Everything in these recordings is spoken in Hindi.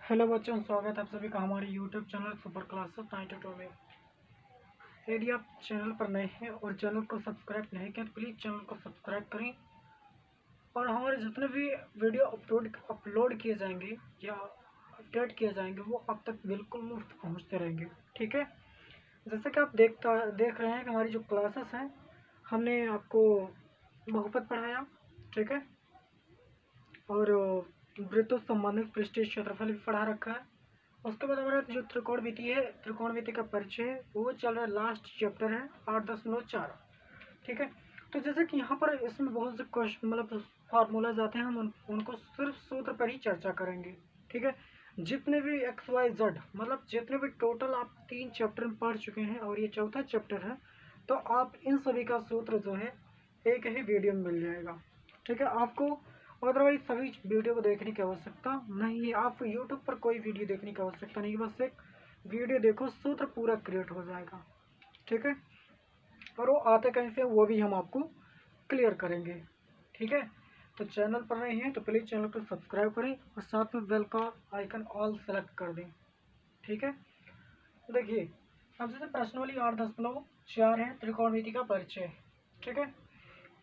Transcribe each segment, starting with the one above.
हेलो बच्चों, स्वागत है आप सभी का हमारे यूट्यूब चैनल सुपर क्लासेस 92 में। यदि आप चैनल पर नए हैं और चैनल को सब्सक्राइब नहीं किया तो प्लीज़ चैनल को सब्सक्राइब करें और हमारे जितने भी वीडियो अपलोड किए जाएंगे या अपडेट किए जाएंगे वो अब तक बिल्कुल मुफ्त पहुंचते रहेंगे। ठीक है, जैसे कि आप देख रहे हैं कि हमारी जो क्लासेस हैं, हमने आपको बहुपद पढ़ाया। ठीक है, और वृत्तों से संबंधित पृष्ठीय क्षेत्रफल भी पढ़ा रखा है। उसके बाद हमारा जो त्रिकोणमिति का परिचय वो चल रहा है, लास्ट चैप्टर है 8.4। ठीक है, तो जैसे कि यहाँ पर इसमें बहुत से क्वेश्चन मतलब फार्मूलाज आते हैं, हम उनको सिर्फ सूत्र पर ही चर्चा करेंगे। ठीक है, जितने भी XYZ मतलब जितने भी टोटल आप 3 चैप्टर में पढ़ चुके हैं और ये चौथा चैप्टर है, तो आप इन सभी का सूत्र जो है एक ही वीडियो में मिल जाएगा। ठीक है, आपको अदरवाइज सभी वीडियो को देखने की आवश्यकता नहीं है। आप यूट्यूब पर कोई वीडियो देखने की आवश्यकता नहीं, बस एक वीडियो देखो, सूत्र पूरा क्रिएट हो जाएगा। ठीक है, और वो आते कहीं से वो भी हम आपको क्लियर करेंगे। ठीक है, तो चैनल पर नए हैं तो प्लीज़ चैनल को सब्सक्राइब करें और साथ में बेल का आइकन ऑल सेलेक्ट कर दें। ठीक है, तो देखिए अब जैसे प्रश्नावली 8.4 है, त्रिकोणमिति का परिचय। ठीक है,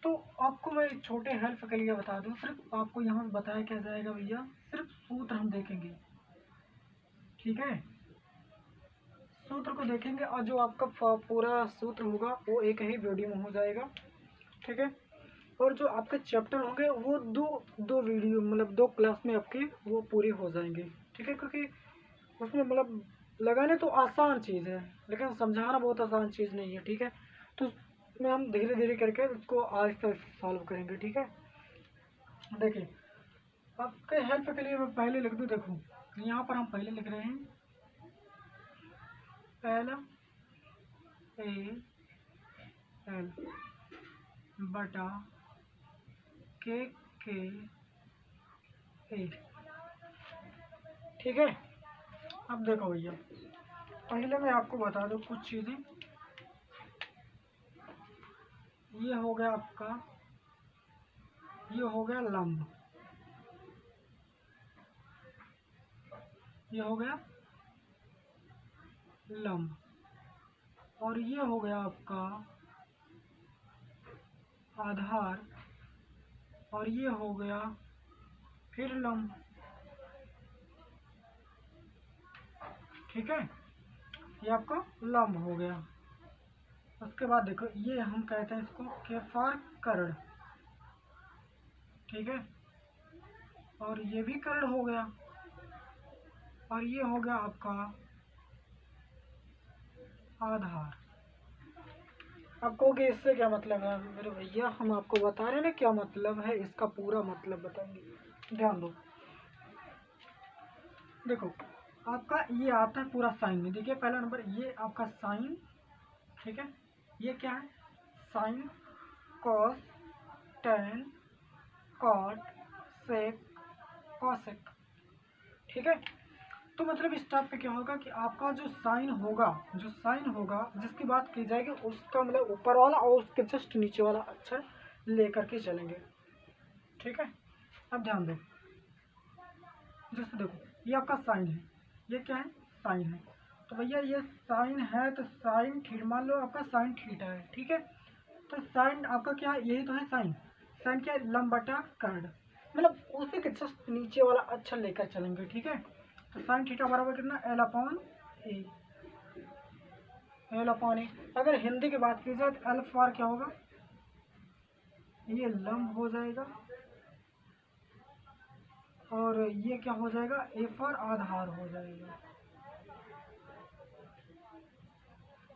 तो आपको मैं छोटे हेल्प के लिए बता दूं, सिर्फ आपको यहाँ बताया क्या जाएगा भैया, सिर्फ सूत्र हम देखेंगे। ठीक है, सूत्र को देखेंगे और जो आपका पूरा सूत्र होगा वो एक ही वीडियो में हो जाएगा। ठीक है, और जो आपके चैप्टर होंगे वो दो दो वीडियो मतलब 2 क्लास में आपके वो पूरे हो जाएंगे। ठीक है, क्योंकि उसमें मतलब लगाने तो आसान चीज़ है लेकिन समझाना बहुत आसान चीज़ नहीं है। ठीक है, तो उसमें हम धीरे धीरे करके उसको आहिस्ता आहिस्ता सॉल्व करेंगे। ठीक है, देखिए आपके हेल्प के लिए मैं पहले लिख दूँ। देखो यहाँ पर हम पहले लिख रहे हैं LAL बटा के ए। ठीक है, अब देखो भैया, पहले मैं आपको बता दूँ कुछ चीज़ें। ये हो गया आपका, ये हो गया लंब, ये हो गया लंब, और ये हो गया आपका आधार, और ये हो गया फिर लंब। ठीक है, ये आपका लंब हो गया। उसके बाद देखो ये हम कहते हैं इसको के फॉर कर्ण। ठीक है, और ये भी कर्ण हो गया, और ये हो गया आपका आधार। अब कहोगे इससे क्या मतलब है मेरे भैया, हम आपको बता रहे हैं ना क्या मतलब है, इसका पूरा मतलब बताएंगे। ध्यान दो, देखो आपका ये आता है पूरा साइन में। देखिए पहला नंबर ये आपका साइन। ठीक है, ये क्या है, साइन, कॉस, टेन, कॉट, सेक, कॉसेक। ठीक है, तो मतलब इस टाइप पे क्या होगा कि आपका जो साइन होगा, जिसकी बात की जाएगी उसका मतलब ऊपर वाला और उसके जस्ट नीचे वाला अक्षर लेकर के चलेंगे। ठीक है, अब ध्यान दें, जैसे देखो ये आपका साइन है, ये क्या है, साइन है, तो भैया ये साइन है तो साइन थीटा, मान लो आपका साइन थीटा है। ठीक है, तो साइन आपका क्या है, यही तो है साइन। साइन क्या है, लंब बटा कर्ण, मतलब उसी के जस्ट नीचे वाला अक्षर लेकर चलेंगे। ठीक है, तो साइन थीटा बराबर कितना, L/A। L/A, अगर हिंदी की बात की जाए तो L फॉर क्या होगा, ये लंब हो जाएगा, और ये क्या हो जाएगा, A फॉर आधार हो जाएगा।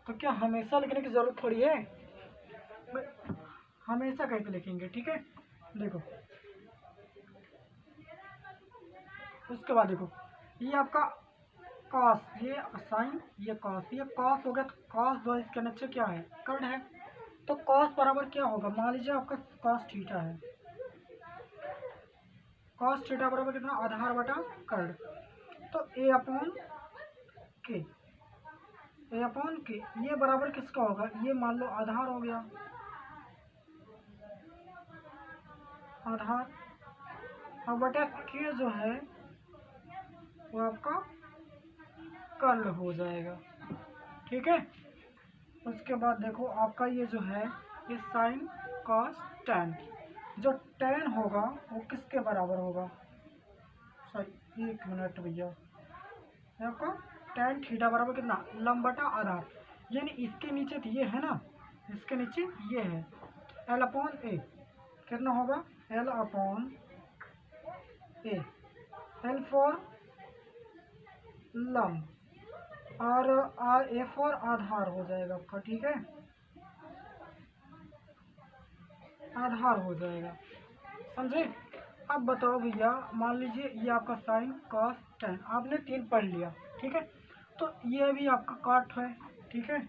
तो क्या हमेशा लिखने की जरूरत थोड़ी है, हमेशा कैसे लिखेंगे। ठीक है, देखो उसके बाद देखो ये आपका कॉस, ये साइन, ये कॉस, ये कॉस हो गया, तो कॉस जो इसके नीचे क्या है, कर्ण है, तो कॉस बराबर क्या होगा, मान लीजिए आपका कॉस थीटा है, कॉस थीटा बराबर कितना, आधार बटा कर्ण, तो A/K ये बराबर किसका होगा, ये मान लो आधार हो गया, आधार, और बटा K जो है वो आपका कर्ल हो जाएगा। ठीक है, उसके बाद देखो आपका ये जो है ये साइन कॉस टेन, जो टेन होगा वो किसके बराबर होगा, सॉरी एक मिनट भैया, आपका टेन थीटा बराबर कितना, लंब बटा आधार, यानी इसके नीचे तो ये है ना, इसके नीचे ये है, एल अपॉन ए कितना होगा, L upon A, L for लंब और ए फॉर आधार हो जाएगा आपका। ठीक है, आधार हो जाएगा, समझे। अब बताओ भैया, मान लीजिए ये आपका साइन कॉस टेन आपने 3 पढ़ लिया। ठीक है, तो ये भी आपका काट है। ठीक है,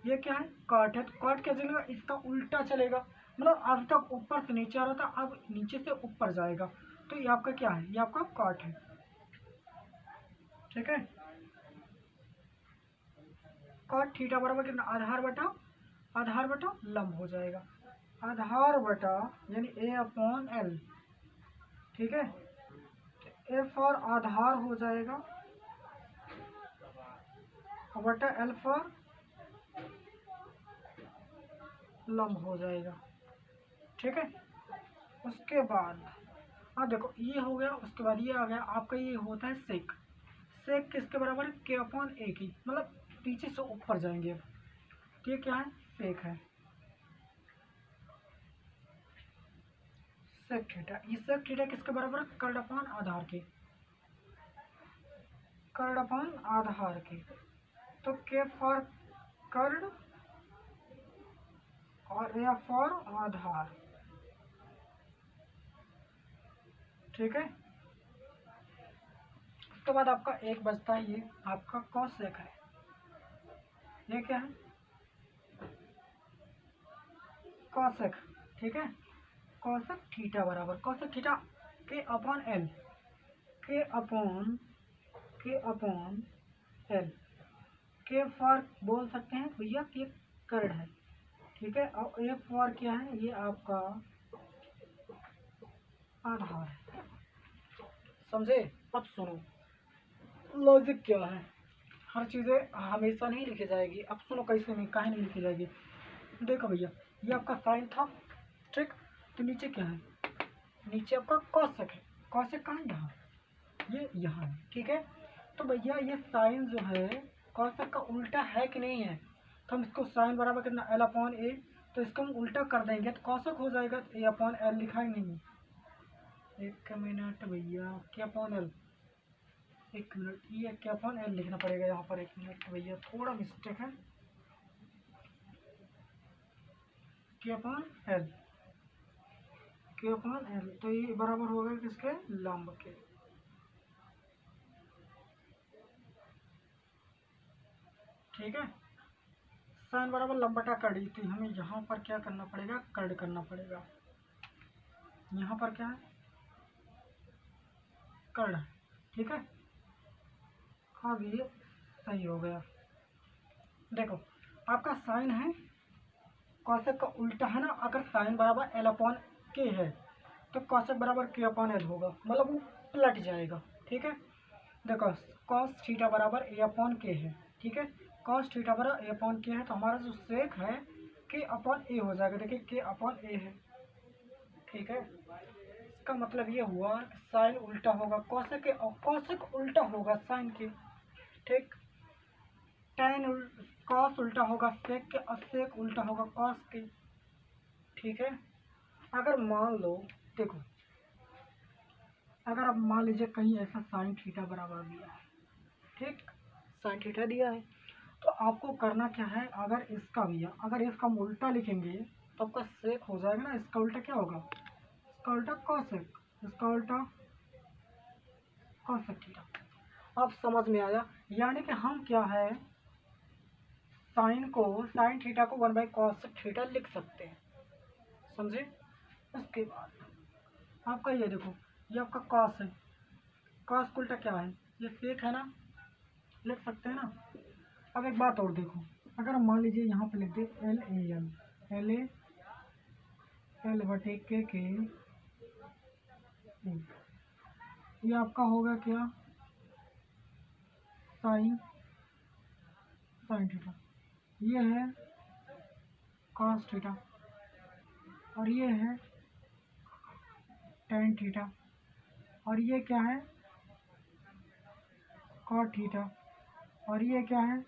ये क्या है, काट है, तो काट क्या चलेगा, इसका उल्टा चलेगा, मतलब अब तक ऊपर से नीचे आ रहा था, अब नीचे से ऊपर जाएगा, तो ये आपका क्या है, ये आपका काट है। ठीक है, काट थीटा बराबर कितना, आधार बटा लंब हो जाएगा, आधार बटा यानी ए अपॉन एल। ठीक है, ए फॉर आधार हो जाएगा बटा एल फॉर लंब हो जाएगा। ठीक है, उसके बाद हाँ देखो ये हो गया, उसके बाद ये आ गया आपका, ये होता है सेक, सेक किसके बराबर है, के अपॉन ए की, मतलब पीछे से ऊपर जाएंगे अब, तो ये क्या है, सेक है, सेक थीटा, ये सेक थीटा किसके बराबर है, कर्ड अपॉन आधार के, कर्ड अपॉन आधार के, तो के फॉर कर्ड और ए फॉर आधार। ठीक है, उसके बाद आपका एक बचता है, ये आपका कॉसेक है, ये क्या है, कॉसेक। ठीक है, कॉसेक थीटा बराबर कॉसेक थीटा के अपॉन एल, के अपॉन एल, के फॉर बोल सकते हैं भैया कि कर्ड है। ठीक है, और ए फॉर क्या है, ये आपका आधार है, समझे। अब सुनो लॉजिक क्या है, हर चीज़ें हमेशा नहीं लिखी जाएगी। अब सुनो कैसे नहीं, काहे नहीं लिखी जाएगी, देखो भैया ये आपका साइन था, ठीक, तो नीचे क्या है, नीचे आपका कॉसेक है, कॉसेक कहाँ है, यहाँ, ये यहाँ है। ठीक है, तो भैया ये साइन जो है कॉसेक का उल्टा है कि नहीं है, तो हम इसको साइन बराबर कितना, एल अपॉन ए, तो इसको हम उल्टा कर देंगे तो कॉसेक हो जाएगा, तो ए अपॉन एल लिखा ही नहीं, एक मिनट भैया, क्या अपॉन एल, एक मिनट, ये क्या अपॉन एल लिखना पड़ेगा यहाँ पर, एक मिनट भैया थोड़ा मिस्टेक है, क्या अपॉन एल, के अपॉन एल, तो ये बराबर होगा किसके, लंब के। ठीक है, साइन बराबर लंब बटा कर्ड, तो हमें यहाँ पर क्या करना पड़ेगा, कर्ड करना पड़ेगा, यहाँ पर क्या है, कर्ड। ठीक है, अब ये सही हो गया, देखो आपका साइन है कॉसेक का उल्टा है ना, अगर साइन बराबर एल अपॉन के है तो कॉसेक बराबर के अपॉन एल होगा, मतलब वो पलट जाएगा। ठीक है, देखो कॉस थीटा बराबर ए अपॉन के है। ठीक है, कॉस थीटा बराबर ए अपॉन के है, तो हमारा जो सेक है के अपॉन ए हो जाएगा, देखिए के अपॉन ए है। ठीक है, इसका मतलब ये हुआ कि साइन उल्टा होगा कॉसेक के, और कॉसेक उल्टा होगा साइन के। ठीक, टेन कॉस उल्टा होगा सेक के, और सेक उल्टा होगा कॉस के। ठीक है, अगर मान लो, देखो अगर आप मान लीजिए कहीं ऐसा साइन थीटा बराबर दिया है, ठीक, साइन थीटा दिया है, तो आपको करना क्या है, अगर इसका भैया अगर इसका हम उल्टा लिखेंगे तो आपका सेक हो जाएगा ना, इसका उल्टा क्या होगा, इसका उल्टा कॉसेक, इसका उल्टा कॉसेक थीटा। अब समझ में आया, यानी कि हम क्या है, साइन थीटा को 1/cos थीटा लिख सकते हैं, समझे। उसके बाद आपका ये देखो, ये आपका कॉस है, कॉस का उल्टा क्या है, ये सेक है ना, लिख सकते हैं ना। अब एक बात और देखो, अगर हम मान लीजिए यहाँ पे लिख दे L A L, L A L बटे के ए, ये आपका होगा क्या, साइन साइन थीटा, ये है कॉस थीटा, और ये है टेन थीटा, और ये क्या है कॉट थीटा, और ये क्या है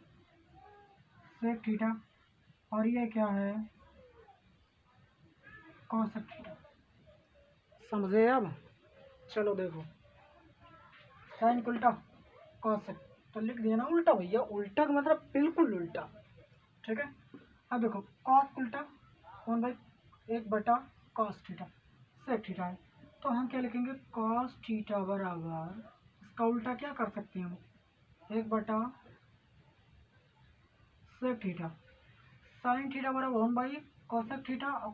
सेक थीटा, और ये क्या है कॉसेक थीटा। समझे अब? चलो देखो, साइन का उल्टा कॉसेक, तो लिख दिया ना उल्टा भैया, उल्टा का मतलब बिल्कुल उल्टा। ठीक है, अब देखो कॉस उल्टा 1/1 कॉस थीटा, सेक थीटा है, तो हम क्या लिखेंगे कॉस थीटा बराबर, इसका उल्टा क्या कर सकते हैं हम, 1/सेक थीटा, साइन थीटा बराबर 1/कॉसेक थीटा, और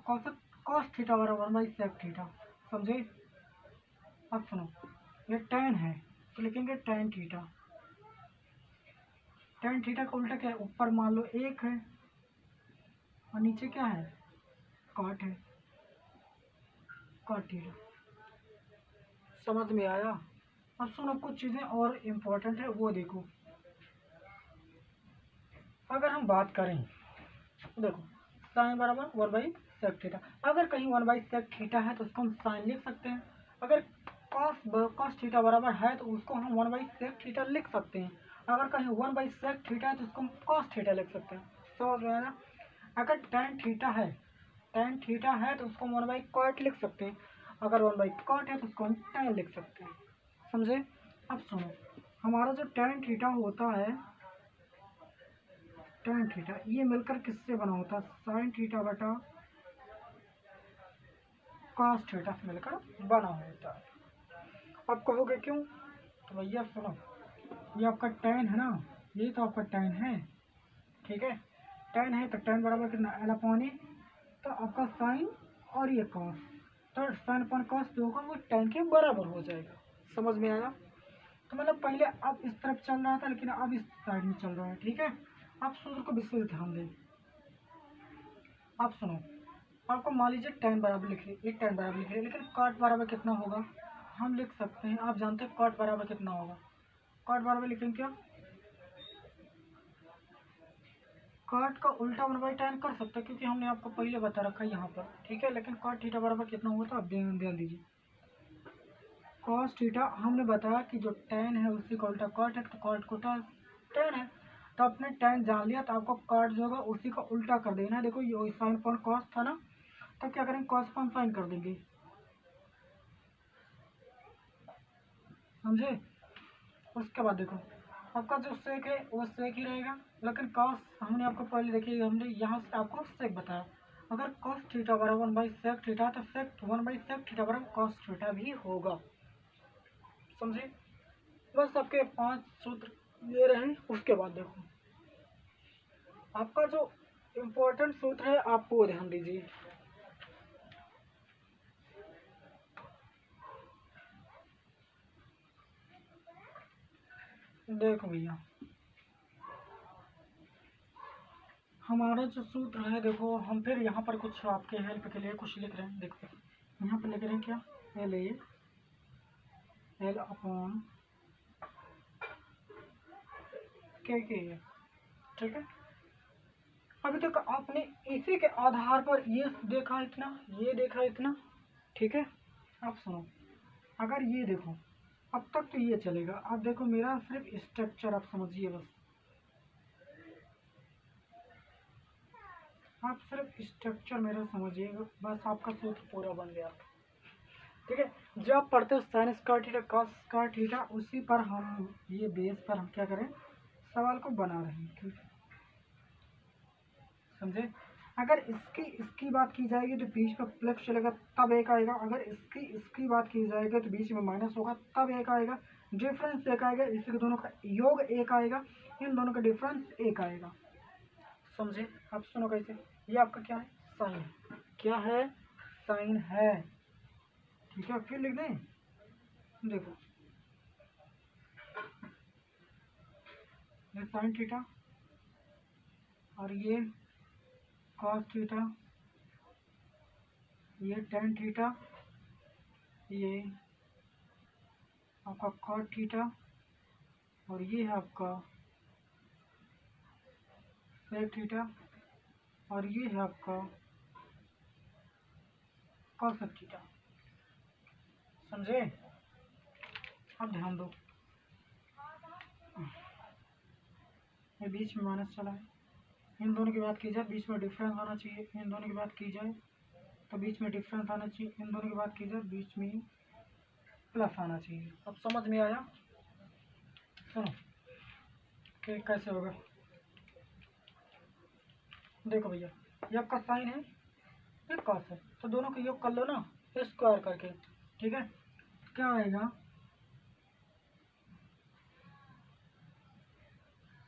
कॉस थीटा बराबर 1/सेक थीटा। समझे? अब सुनो, ये टेन है तो लिखेंगे टेन थीटा, टेन थीटा का उल्टा क्या है, ऊपर मान लो 1 है और नीचे क्या है कॉट है, कॉट थीटा। समझ में आया? अब सुनो, कुछ चीज़ें और इम्पोर्टेंट है वो देखो। अगर हम बात करें, देखो साइन बराबर 1/सेक थीटा, अगर कहीं 1/सेक थीटा है तो उसको हम साइन लिख सकते हैं, अगर कॉस थीटा बराबर है तो उसको हम 1/सेक थीटा लिख सकते हैं, अगर कहीं 1/सेक थीटा है तो उसको हम कॉस थीटा लिख सकते हैं। समझ में आया? अगर टेन थीटा है तो उसको हम 1/कॉट लिख सकते हैं, अगर 1/कॉट है तो उसको हम टेन लिख सकते हैं। समझे? अब सुनो, हमारा जो टेन थीटा होता है, टेन थीटा ये मिलकर किससे बना होता है, साइन थीटा बटा कॉस थीटा से मिलकर बना होता है। अब कहोगे क्यों, तो भैया सुनो, ये आपका टेन है ना, ये तो आपका टेन है, ठीक है, टेन है तो टेन बराबर कितना L/A, तो आपका साइन और ये कॉस, तो साइन अपॉन कॉस जो होगा वो टेन के बराबर हो जाएगा। समझ में आया? तो मतलब पहले अब इस तरफ चल रहा था लेकिन अब इस साइड में चल रहा है। ठीक है, आप सूत्र को विशेष ध्यान दें। आप सुनो, आपको मान लीजिए टेन बराबर लिखे, एक टेन बराबर लिखे, लेकिन कॉट बराबर कितना होगा, हम लिख सकते हैं, आप जानते हैं कॉट बराबर कितना होगा, कॉट बराबर लिखेंगे क्या, कॉट का उल्टा 1/tan कर सकते हैं क्योंकि हमने आपको पहले बता रखा है यहाँ पर। ठीक है, लेकिन कॉट थीटा बराबर कितना हुआ था आप ध्यान दीजिए, कॉस थीटा हमने बताया कि जो tan है उसी का उल्टा कॉट है, तो कॉट को tan है, तो आपने tan जान लिया तो आपको कॉट जो होगा उसी का उल्टा कर देना है। देखो ये साइन अपॉन कॉस था ना, तो क्या करेंगे कॉस अपॉन साइन कर देंगे। समझे? उसके बाद देखो आपका जो सेक है वो सेक ही रहेगा, लेकिन कॉस हमने आपको पहले देखिए, हमने यहाँ से आपको सेक बताया, अगर कॉस थीटा बराबर 1/सेक थीटा तो सेक 1/सेक थीटा बराबर कॉस थीटा भी होगा। समझे? बस आपके 5 सूत्र ये रहे। उसके बाद देखो आपका जो इम्पोर्टेंट सूत्र है आपको वो ध्यान दीजिए। देखो भैया, हमारा जो सूत्र है, देखो हम फिर यहाँ पर कुछ आपके हेल्प के लिए कुछ लिख रहे हैं। देखो यहाँ पर लिख रहे हैं क्या, L/के, ठीक है। अभी तक आपने इसी के आधार पर ये देखा इतना, ये देखा इतना, ठीक है। अब सुनो, अगर ये देखो अब तक तो ये चलेगा, अब देखो मेरा सिर्फ स्ट्रक्चर आप समझिए, बस आप सिर्फ स्ट्रक्चर मेरा समझिएगा, बस आपका सूत्र पूरा बन गया। ठीक है, जब आप पढ़ते हो sine square theta cos square theta, उसी पर हम ये बेस पर हम क्या करें सवाल को बना रहे हैं। ठीक है, समझे? अगर इसकी बात की जाएगी तो बीच में प्लस चलेगा तब एक आएगा, अगर इसकी बात की जाएगी तो बीच में माइनस होगा तब एक आएगा, डिफरेंस एक आएगा, इसके दोनों का योग एक आएगा, इन दोनों का डिफरेंस एक आएगा। समझे? अब सुनो कैसे, ये आपका क्या है साइन, क्या है साइन है। ठीक है, फिर लिख दें, देखो ये साइन थीटा और ये कॉस थीटा, ये टेन थीटा, ये आपका कॉट थीटा, और ये है आपका सेक थीटा, और ये है आपका कॉसेक थीटा। समझे? अब ध्यान दो, ये बीच में माइनस चला है, इन दोनों की बात की जाए बीच में डिफरेंस आना चाहिए, इन दोनों की बात की जाए तो बीच में डिफरेंस आना चाहिए, इन दोनों की बात की जाए बीच में प्लस आना चाहिए। अब समझ में आया? सुनो कि कैसे होगा। देखो भैया, ये आपका साइन है, ये कॉस है, तो दोनों का योग कर लो ना स्क्वायर करके, ठीक है? क्या आएगा?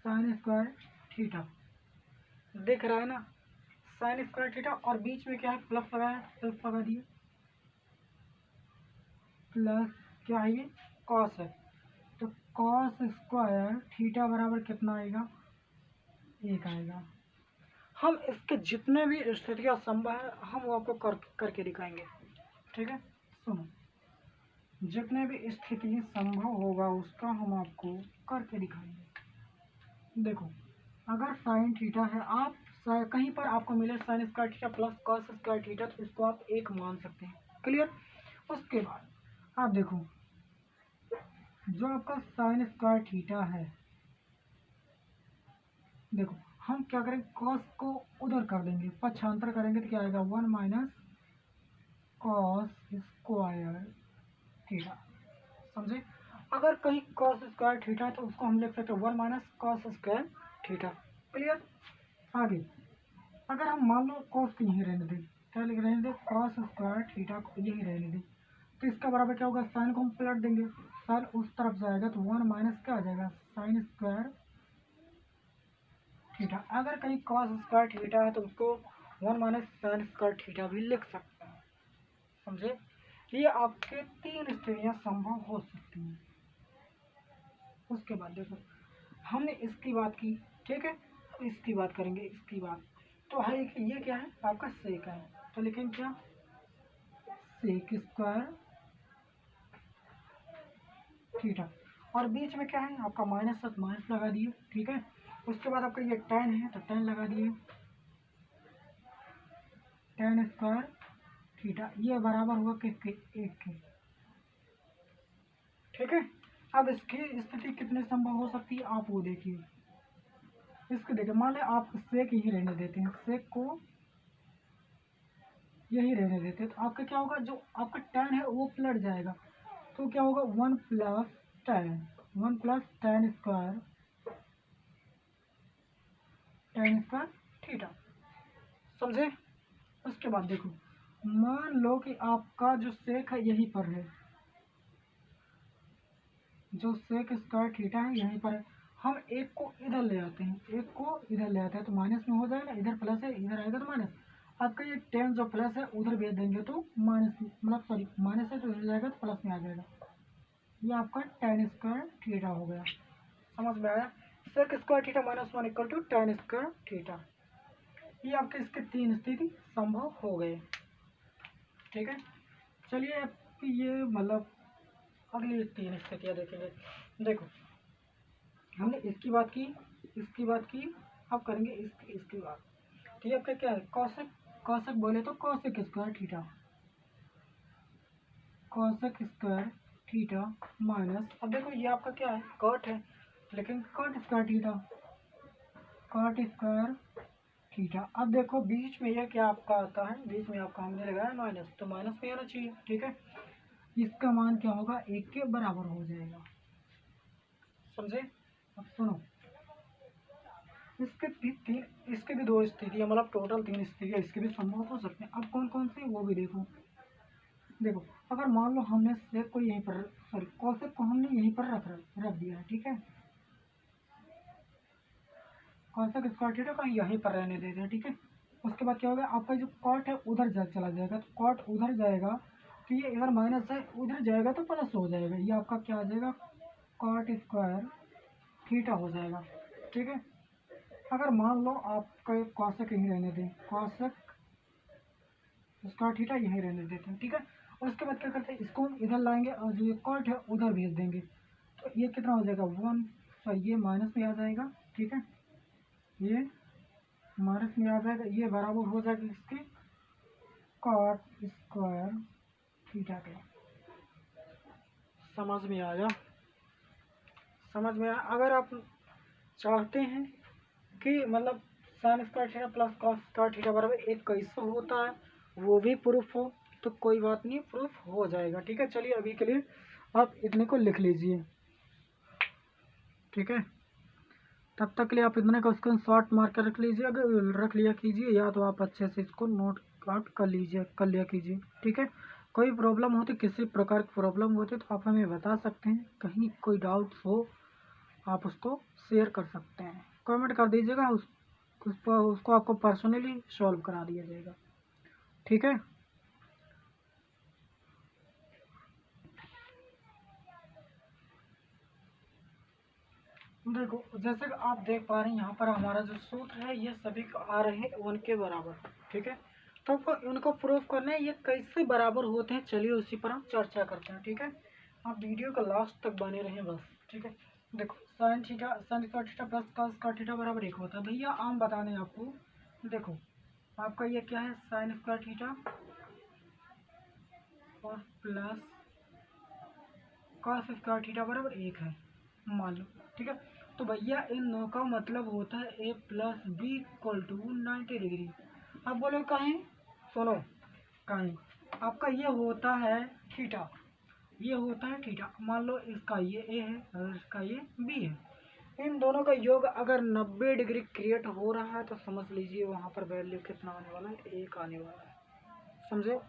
साइन स्क्वायर थीटा, दिख रहा है ना? साइन स्क्वायर थीटा, और बीच में क्या है? प्लस लगाया, प्लस लगा दिए, प्लस क्या है? ये कॉस है, तो कॉस स्क्वायर थीटा बराबर कितना आएगा? 1 आएगा। हम इसके जितने भी स्थितियाँ संभव है हम वो आपको करके दिखाएंगे, ठीक है? सुनो, जितने भी स्थिति संभव होगा उसका हम आपको करके दिखाएंगे। देखो, अगर साइन थीटा है, आप कहीं पर आपको मिले sine square theta plus cos square theta, तो इसको आप 1 मान सकते हैं। क्लियर? उसके बाद आप देखो, जो आपका साइन स्क्वायर थीटा है, देखो हम क्या करेंगे? कॉस को उधर कर देंगे, पक्षांतर करेंगे तो क्या आएगा? 1 माइनस कॉस स्क्वायर थीटा। समझे? अगर कहीं कॉस स्क्वायर थीटा है तो उसको हम लिख सकते हैं 1 minus cos square theta. Clear? आगे अगर हम मान लो कॉस को यहीं रहने दें, क्या लिख रहने दें? कॉस स्क्वायर थीटा को यहीं रहने दें, तो इसका बराबर क्या होगा? साइन को हम पलट देंगे, साइन उस तरफ जाएगा तो 1 माइनस क्या आ जाएगा? Sine square theta. अगर कहीं कॉस स्क्वायर थीटा है तो उसको 1 माइनस साइन स्क्वायर थीटा भी लिख सकते हैं। समझे? ये आपके 3 स्थितियाँ संभव हो सकती हैं। उसके बाद देखो, हमने इसकी बात की, ठीक है? अब इसकी बात करेंगे, इसकी बात तो है कि ये क्या है? आपका सेक है, तो लिखेंगे क्या? सेक स्क्वायर थीटा, और बीच में क्या है? आपका माइनस है, माइनस लगा दिए, ठीक है? उसके बाद आपका ये tan है तो tan लगा दिए, tan स्क्वायर थीटा, ये बराबर हुआ किसके? 1 के, ठीक है? अब इसकी स्थिति कितने संभव हो सकती है आप वो देखिए। इसको देखिए, मान लें आप सेक यही रहने देते हैं, सेक को यही रहने देते हैं, तो आपका क्या होगा? जो आपका tan है वो पलट जाएगा, तो क्या होगा? 1 plus tan, 1 plus tan square theta. समझे? उसके बाद देखो, मान लो कि आपका जो सेक है यहीं पर है, जो सेक स्क्वायर थीटा है यहीं पर है, हम एक को इधर ले आते हैं, एक को इधर ले आते हैं तो माइनस में हो जाएगा, इधर प्लस है इधर आएगा तो माइनस। आपका ये tan जो प्लस है उधर भेज देंगे तो माइनस, मतलब सॉरी माइनस है तो इधर जाएगा तो प्लस में आ जाएगा। ये आपका tan स्क्वायर थीटा हो गया। समझ में आया? Sec square theta minus 1 equal to tan square theta. ये आपके इसके 3 स्थिति संभव हो गए, ठीक है? चलिए अब ये मतलब अगली 3 स्थितियाँ देखेंगे। देखो, हमने इसकी बात की, इसकी बात की, अब करेंगे इसकी बात। तो ये आपका क्या है? कॉसेक, कॉसेक बोले तो cosec square theta, cosec square theta minus, अब देखो ये आपका क्या है? कॉट है, लेकिन cot square theta, cot square theta. अब देखो बीच में ये क्या आपका आता है? बीच में आपका हमने लगाया माइनस, तो माइनस में आना चाहिए, ठीक है? इसका मान क्या होगा? 1 के बराबर हो जाएगा। समझे? अब सुनो, इसके भी 2 स्थितियाँ, मतलब टोटल 3 स्थितियाँ इसके भी संभव हो सकते हैं। अब कौन कौन से वो भी देखो। देखो, अगर मान लो हमने सेक को यहीं पर, सॉरी कॉसेक को हमने यहीं पर रख दिया है, ठीक है? कॉसेक स्क्वायर थीटा का यहीं पर रहने देते हैं, ठीक है? उसके बाद क्या होगा? आपका जो कॉट है उधर चला जाएगा, तो कॉट उधर जाएगा तो ये इधर माइनस है, उधर जाएगा तो प्लस हो जाएगा, ये आपका क्या आ जाएगा? कॉट स्क्वायर थीटा हो जाएगा, ठीक है? अगर मान लो आपका कॉसेक यहीं रहने दें, कॉसेक स्क्वायर थीटा यहीं रहने देते हैं, ठीक है? उसके बाद क्या करते हैं, इसको हम इधर लाएंगे और जो ये कॉट है उधर भेज देंगे। तो ये कितना हो जाएगा 1, सॉरी ये माइनस में आ जाएगा, ठीक है, ये माइनस में आ जाएगा, ये बराबर हो जाएगा इसके कॉट स्क्वायर थीटा के। समझ में आया? समझ में आया? अगर आप चाहते हैं कि मतलब sine square theta plus cos square theta बराबर एक कैसे होता है वो भी प्रूफ हो तो कोई बात नहीं, प्रूफ हो जाएगा, ठीक है। चलिए अभी के लिए आप इतने को लिख लीजिए, ठीक है। तब तक के लिए आप इतने का उसको शॉर्ट मार कर रख लीजिए, अगर रख लिया कीजिए, या तो आप अच्छे से इसको नोट आउट कर लिया कीजिए, ठीक है। कोई प्रॉब्लम होती, किसी प्रकार की प्रॉब्लम होती तो आप हमें बता सकते हैं, कहीं कोई डाउट्स हो आप उसको शेयर कर सकते हैं, कमेंट कर दीजिएगा, उसको आपको पर्सनली सॉल्व करा दिया जाएगा, ठीक है। देखो जैसे कि आप देख पा रहे हैं यहाँ पर हमारा जो सूत्र है ये सभी आ रहे हैं 1 के बराबर, ठीक है। तो आपको इनको प्रूफ करना है, ये कैसे बराबर होते हैं, चलिए उसी पर हम चर्चा करते हैं, ठीक है। आप वीडियो का लास्ट तक बने रहें बस, ठीक है। देखो sine square theta plus cos square theta बराबर एक होता है भैया, हम बता दें आपको। देखो आपका ये क्या है, साइन स्क्वायर थीटा और प्लस कॉस स्क्वायर थीटा बराबर एक है मान लो, ठीक है। तो भैया इन नौ का मतलब होता है A plus B equal to 90 degree. अब बोलो कहीं, सुनो कहीं, आपका ये होता है थीटा, ये होता है थीटा, मान लो इसका ये ए है और इसका ये बी है, इन दोनों का योग अगर 90 डिग्री क्रिएट हो रहा है तो समझ लीजिए वहाँ पर वैल्यू कितना आने वाला है, एक आने वाला है, समझे?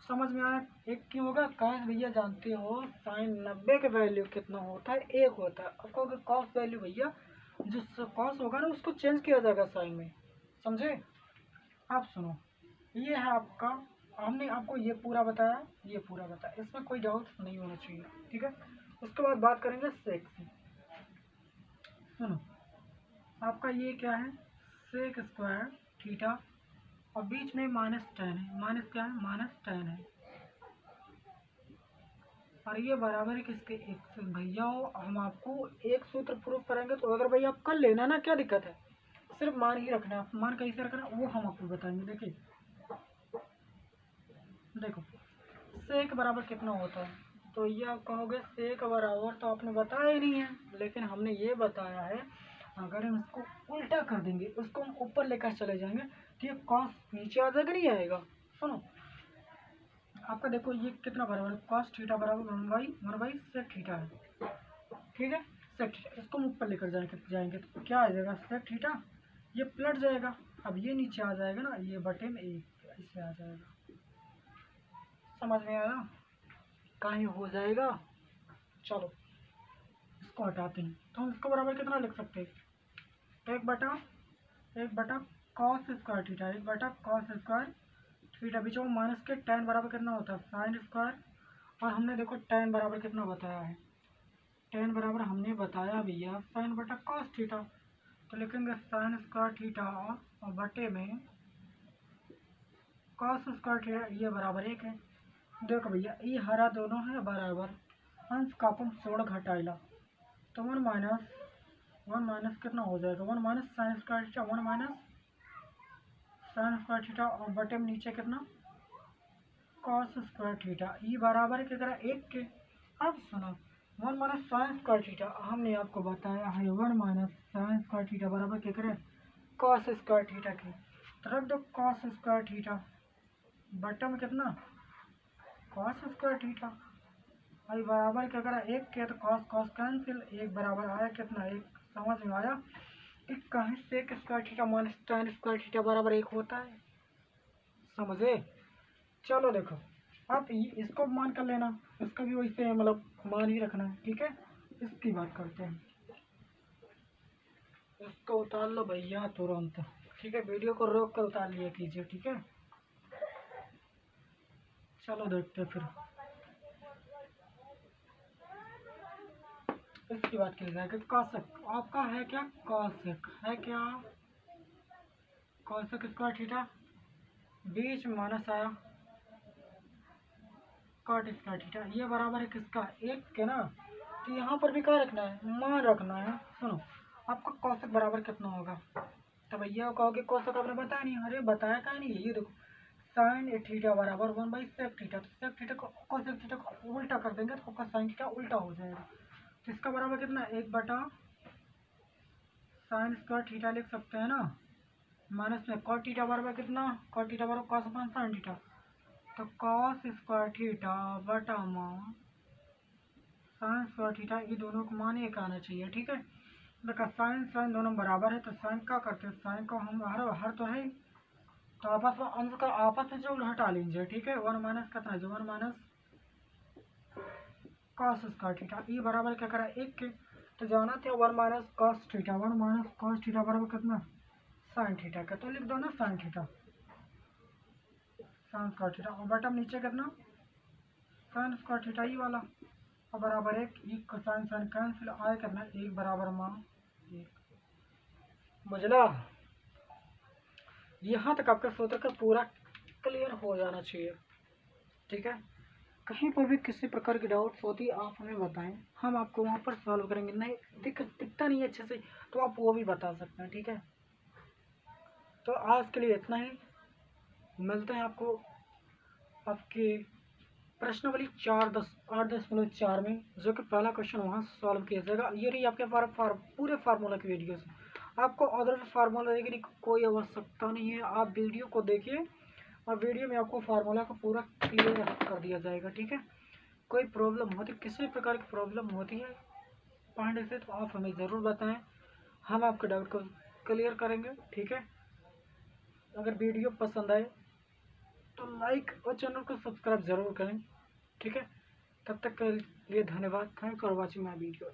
समझ में आया? एक क्यों होगा, कॉस भैया जानते हो साइन 90 का वैल्यू कितना होता है, एक होता है। आपको अगर कॉस वैल्यू भैया जो कॉस होगा ना उसको चेंज किया जाएगा साइन में, समझे? आप सुनो, ये है आपका, हमने आपको ये पूरा बताया, ये पूरा बताया, इसमें कोई डाउट नहीं होना चाहिए, ठीक है। उसके बाद बात करेंगे सेक से। सुनो आपका ये क्या है, सेक स्क्वायर थीटा और बीच में -10 है, माइनस क्या है, -10 है, और ये बराबर है किसके, एक से। भैया हम आपको एक सूत्र प्रूफ करेंगे तो अगर भैया आप कर लेना ना, क्या दिक्कत है, सिर्फ मान ही रखना है, मान कैसे रखना है वो हम आपको बताएंगे। देखिए देखो सेक बराबर कितना होता है, तो ये आप कहोगे सेक बराबर तो आपने बताया ही नहीं है, लेकिन हमने ये बताया है अगर हम इसको उल्टा कर देंगे, उसको हम ऊपर लेकर चले जाएंगे तो ये कॉस नीचे आ जाएगा, नहीं आएगा। सुनो आपका देखो ये कितना बराबर है, कॉस थीटा बराबर 1/1 सेक थीटा है, ठीक है। सेक थीटा इसको हम ऊपर लेकर जाएंगे तो क्या आ जाएगा, सेक थीटा, ये पलट जाएगा, अब ये नीचे आ जाएगा ना, ये बटे में एक ऐसे आ जाएगा, समझ में आया? कहीं हो जाएगा। चलो इसको हटाते हैं, तो हम इसको बराबर कितना लिख सकते हैं, एक बटा कॉस स्क्वायर थीटा, एक बटा कॉस स्क्वायर थीटा, बीच में माइनस के tan बराबर कितना होता है साइन स्क्वायर, और हमने देखो tan बराबर कितना बताया है, tan बराबर हमने बताया भैया साइन बटा कॉस थीटा, तो लिखेंगे साइन स्क्वायर थीटा और बटे में कॉस स्क्वायर थीटा, ये बराबर एक है। देखो भैया ये हरा दोनों है बराबर, अंश का अपन जोड़ घटाइला, तो वन माइनस कितना हो जाएगा, one minus sine square theta, one minus sine square theta और बटे में नीचे कितना कॉस स्क्वायर थीटा, ये बराबर है कितना, एक के। अब सुनो 1 माइनस साइन स्क्वायर थीटा हमने आपको बताया है 1 माइनस साइन स्क्वायर थीटा बराबर क्या करें, कॉस स्क्वायर थीटा के, तो रख दो कॉस स्क्वायर थीटा बटा में कितना कॉस स्क्वायर थीटा, और बराबर क्या करा एक के, तो कॉस कॉस कैंसिल, एक बराबर आया कितना एक, समझ में आया? एक कहीं sec square theta minus tan square theta बराबर एक होता है, समझे? चलो देखो आप इसको मान कर लेना, इसका भी वैसे मतलब मान ही रखना है, ठीक है। इसकी बात करते हैं, इसको उतार लो भैया तुरंत, ठीक है, वीडियो को रोक कर उतार लिया कीजिए, ठीक है। चलो देखते हैं फिर इसकी बात की जाए कि कॉसेक आपका है क्या, कॉसेक है क्या, कॉसेक स्क्वायर थीटा, बीच में माइनस आया, कॉट स्क्वायर थीटा ये बराबर है किसका, एक के ना। तो यहाँ पर भी क्या रखना है, मान रखना है। सुनो, आपका कौशिक बराबर कितना होगा, तो भैया कहोगे कौशिक आपने बताया नहीं। अरे बताया क्या नहीं, ये देखो साइन थीटा बराबर 1/sec थीटा। तो सेक थीटा को कौशिक थीटा को उल्टा कर देंगे तो आपका साइन थीटा उल्टा हो जाएगा। तो इसका बराबर कितना, 1/sin स्क्वायर थीटा लिख सकते हैं ना, माइनस में कॉट थीटा बराबर कितना, कॉट थीटा बराबर कॉस अपॉन साइन थीटा। तो कॉस स्क्वायर थीटा बटा मान साइन स्क्वायर थीटा, ये दोनों को मान एक आना चाहिए। ठीक है, देखा साइन साइन दोनों बराबर है, तो साइन क्या करते हैं, साइन को हम हर तो है, तो आपस में अंश का आपस में जो हटा लीजिए। ठीक है, 1 माइनस कितना है, 1 माइनस कॉस स्क्वायर थीटा, ये बराबर क्या करा, एक के। तो जाना था 1 minus cos theta, 1 minus cos theta बराबर कितना, साइन थीटा का। तो लिख दो ना sine theta, sine square theta, और बटम नीचे कितना, साइन स्क्वायर थीटा ही वाला, और बराबर एक साइन साइन कैंसिल आए करना, एक बराबर मान एक। बुझला, यहाँ तक आपका सूत्र का पूरा क्लियर हो जाना चाहिए। ठीक है, कहीं पर भी किसी प्रकार की डाउट्स होती आप हमें बताएं, हम आपको वहाँ पर सॉल्व करेंगे। नहीं दिखता नहीं अच्छे से तो आप वो भी बता सकते हैं। ठीक है, तो आज के लिए इतना ही, मिलते हैं आपको आपके प्रश्नावली 8.4 में, जो कि पहला क्वेश्चन वहाँ सॉल्व किया जाएगा। ये रही आपके पूरे फार्मूला की वीडियो से, आपको अदर फार्मूला देखने की कोई आवश्यकता नहीं है। आप वीडियो को देखिए और वीडियो में आपको फार्मूला को पूरा क्लियर कर दिया जाएगा। ठीक है, कोई प्रॉब्लम होती, किसी प्रकार की प्रॉब्लम होती है पढ़ने से, तो आप हमें ज़रूर बताएं, हम आपके डाउट को क्लियर करेंगे। ठीक है, अगर वीडियो पसंद आए तो लाइक और चैनल को सब्सक्राइब ज़रूर करें। ठीक है, तब तक के लिए धन्यवाद। Thanks for watching my video.